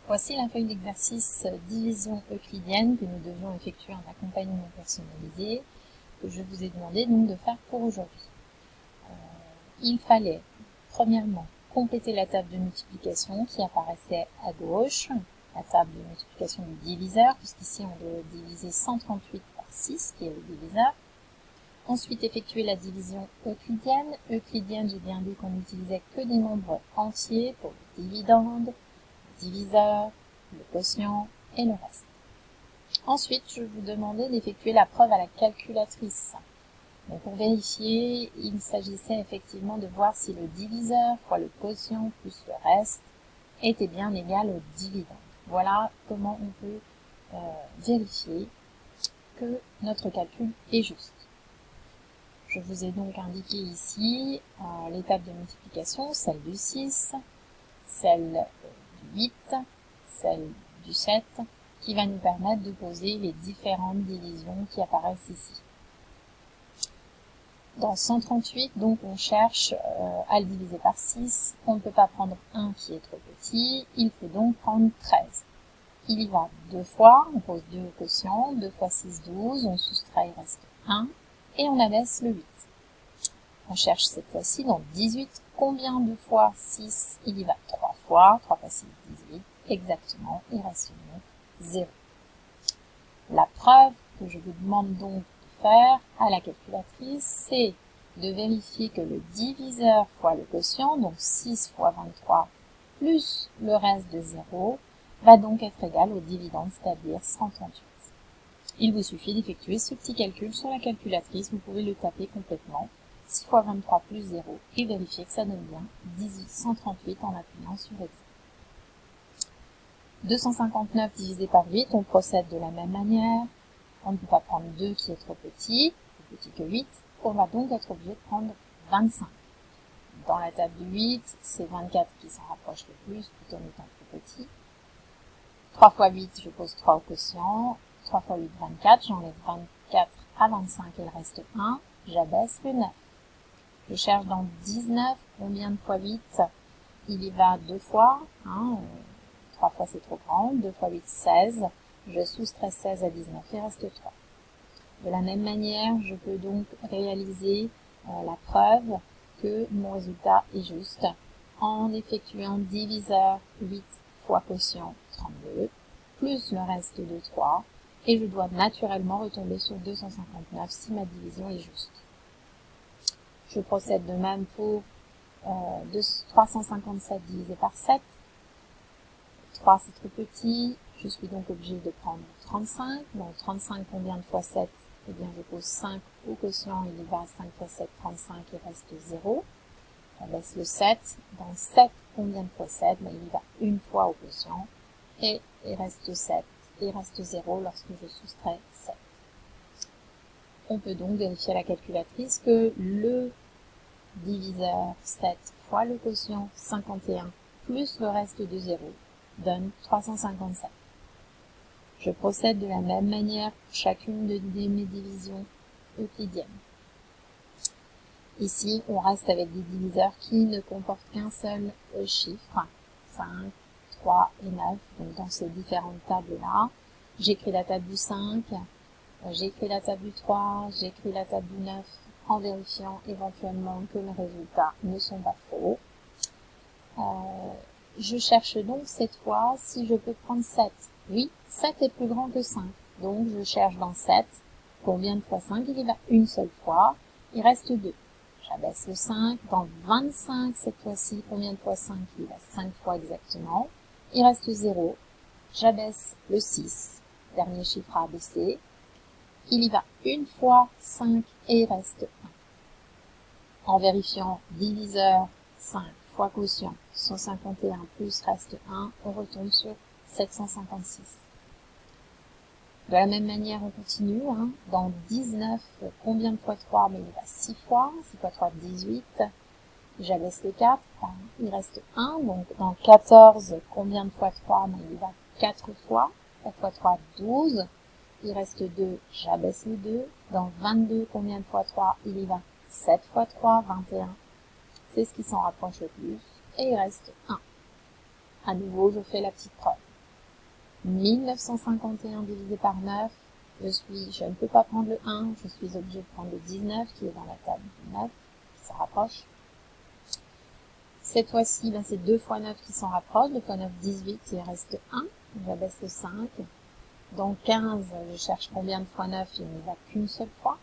Voici la feuille d'exercice division euclidienne que nous devions effectuer en accompagnement personnalisé, que je vous ai demandé donc de faire pour aujourd'hui. Il fallait, premièrement, compléter la table de multiplication qui apparaissait à gauche, la table de multiplication du diviseur, puisqu'ici on doit diviser 138 par 6, qui est le diviseur. Ensuite, effectuer la division euclidienne. Euclidienne, j'ai bien dit qu'on n'utilisait que des nombres entiers pour le dividende, diviseur, le quotient et le reste. Ensuite, je vous demandais d'effectuer la preuve à la calculatrice. Donc pour vérifier, il s'agissait effectivement de voir si le diviseur fois le quotient plus le reste était bien égal au dividende. Voilà comment on peut vérifier que notre calcul est juste. Je vous ai donc indiqué ici l'étape de multiplication, celle du 6, celle du 8, celle du 7, qui va nous permettre de poser les différentes divisions qui apparaissent ici. Dans 138, donc on cherche à le diviser par 6. On ne peut pas prendre 1 qui est trop petit, il faut donc prendre 13. Il y va deux fois, on pose 2 au quotient, 2 fois 6, 12, on soustrait, il reste 1, et on abaisse le 8. On cherche cette fois-ci dans 18, combien de fois 6, il y va 3 fois, 3 fois 6, 18, exactement, il reste donc 0. La preuve que je vous demande donc de faire à la calculatrice, c'est de vérifier que le diviseur fois le quotient, donc 6 fois 23 plus le reste de 0, va donc être égal au dividende, c'est-à-dire 138. Il vous suffit d'effectuer ce petit calcul sur la calculatrice, vous pouvez le taper complètement, 6 fois 23 plus 0, et vérifier que ça donne bien 138 en appuyant sur Exit. 259 divisé par 8, on procède de la même manière. On ne peut pas prendre 2 qui est trop petit, plus petit que 8. On va donc être obligé de prendre 25. Dans la table du 8, c'est 24 qui s'en rapproche le plus, tout en étant trop petit. 3 fois 8, je pose 3 au quotient. 3 fois 8, 24. J'enlève 24 à 25, il reste 1. J'abaisse le 9. Je cherche dans 19, combien de fois 8? Il y va 2 fois. 3 fois c'est trop grand, 2 fois 8, 16, je soustrais 16 à 19, il reste 3. De la même manière, je peux donc réaliser la preuve que mon résultat est juste en effectuant diviseur 8 fois quotient 32, plus le reste de 3, et je dois naturellement retomber sur 259 si ma division est juste. Je procède de même pour 357 divisé par 7, 3 c'est trop petit, je suis donc obligée de prendre 35. Donc 35 combien de fois 7? Eh bien je pose 5 au quotient, il y va 5 fois 7, 35, il reste 0. J'abaisse le 7. Dans 7 combien de fois 7? Ben, il y va une fois au quotient et il reste 7. Il reste 0 lorsque je soustrais 7. On peut donc vérifier à la calculatrice que le diviseur 7 fois le quotient 51 plus le reste de 0 donne 357. Je procède de la même manière pour chacune de mes divisions euclidiennes. Ici, on reste avec des diviseurs qui ne comportent qu'un seul chiffre, 5, 3 et 9. Donc dans ces différentes tables-là, j'écris la table du 5, j'écris la table du 3, j'écris la table du 9, en vérifiant éventuellement que mes résultats ne sont pas faux. Je cherche donc cette fois si je peux prendre 7. Oui, 7 est plus grand que 5. Donc je cherche dans 7. Combien de fois 5? Il y va une seule fois. Il reste 2. J'abaisse le 5. Dans 25, cette fois-ci, combien de fois 5? Il y va 5 fois exactement. Il reste 0. J'abaisse le 6. Dernier chiffre à abaisser. Il y va une fois 5 et il reste 1. En vérifiant diviseur 5 fois quotient 151 plus reste 1, on retombe sur 756. De la même manière, on continue. Dans 19, combien de fois 3? Mais il va 6 fois. 6 fois 3, 18. J'abaisse le 4. Il reste 1. Donc dans 14, combien de fois 3? Mais il va 4 fois. 4 fois 3, 12. Il reste 2. J'abaisse le 2. Dans 22, combien de fois 3? Il y va 7 fois 3, 21. C'est ce qui s'en rapproche le plus. Et il reste 1. À nouveau, je fais la petite preuve. 1951 divisé par 9, je ne peux pas prendre le 1, je suis obligé de prendre le 19 qui est dans la table du 9, qui s'en rapproche. Cette fois-ci, c'est 2 fois 9 qui s'en rapprochent, 2 fois 9, 18, il reste 1, j'abaisse le 5. Donc 15, je cherche combien de fois 9, il n'y va qu'une seule fois,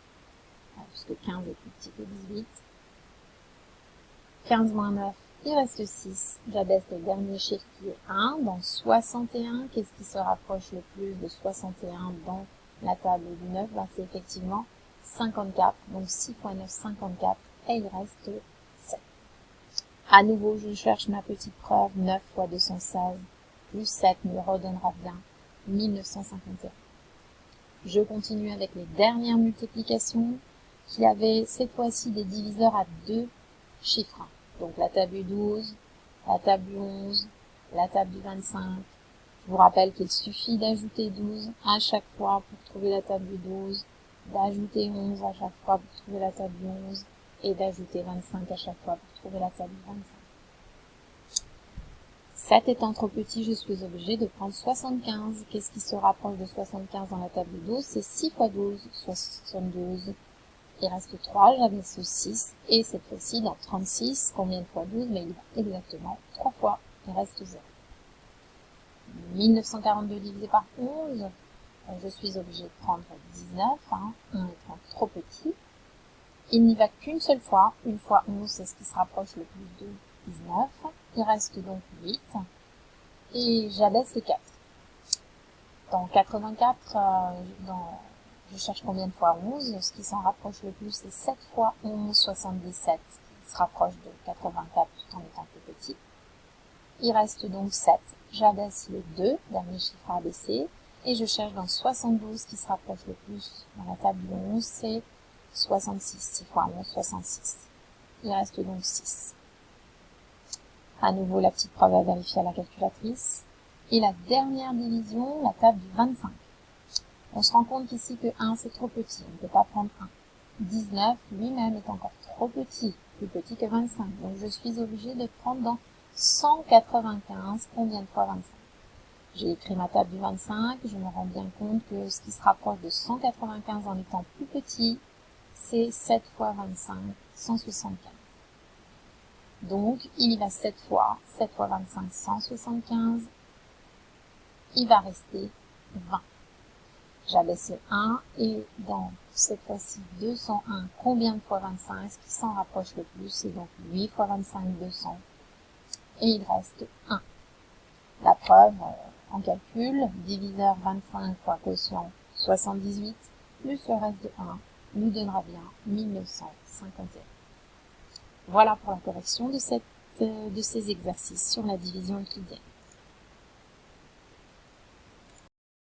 puisque 15 est plus petit que 18. 15 moins 9, il reste 6, j'abaisse le dernier chiffre qui est 1, dans 61, qu'est-ce qui se rapproche le plus de 61 dans la table du 9, c'est effectivement 54, donc 6 fois 9, 54, et il reste 7. À nouveau, je cherche ma petite preuve, 9 fois 216, plus 7 me redonnera bien 1951. Je continue avec les dernières multiplications, qui avaient cette fois-ci des diviseurs à 2 chiffres. Donc la table du 12, la table du 11, la table du 25. Je vous rappelle qu'il suffit d'ajouter 12 à chaque fois pour trouver la table du 12, d'ajouter 11 à chaque fois pour trouver la table du 11, et d'ajouter 25 à chaque fois pour trouver la table du 25. 7 étant trop petit, je suis obligée de prendre 75. Qu'est-ce qui se rapproche de 75 dans la table du 12? C'est 6 fois 12, 72. Il reste 3, j'abaisse le 6, et cette fois-ci, dans 36, combien de fois 12? Mais il va exactement 3 fois, il reste 0. 1942 divisé par 11, je suis obligée de prendre 19, 1 étant trop petit. Il n'y va qu'une seule fois, une fois 11, c'est ce qui se rapproche le plus de 19. Il reste donc 8, et j'abaisse le 4. Dans 84, je cherche combien de fois 11, ce qui s'en rapproche le plus, c'est 7 fois 11, 77, qui se rapproche de 84 tout en étant plus petit. Il reste donc 7, j'abaisse le 2, dernier chiffre à abaisser, et je cherche dans 72, qui se rapproche le plus dans la table du 11, c'est 66, 6 fois 11, 66. Il reste donc 6. À nouveau, la petite preuve à vérifier à la calculatrice. Et la dernière division, la table du 25. On se rend compte qu'ici que 1 c'est trop petit, on ne peut pas prendre 1. 19 lui-même est encore trop petit, plus petit que 25. Donc je suis obligée de prendre dans 195, combien de fois 25? J'ai écrit ma table du 25, je me rends bien compte que ce qui se rapproche de 195 en étant plus petit, c'est 7 fois 25, 175. Donc il y va 7 fois 25, 175, il va rester 20. J'abaisse le 1 et dans cette fois-ci 201, combien de fois 25, ce qui s'en rapproche le plus, c'est donc 8 fois 25, 200, et il reste 1. La preuve en calcul, diviseur 25 fois quotient 78, plus le reste de 1, nous donnera bien 1951. Voilà pour la correction de ces exercices sur la division euclidienne.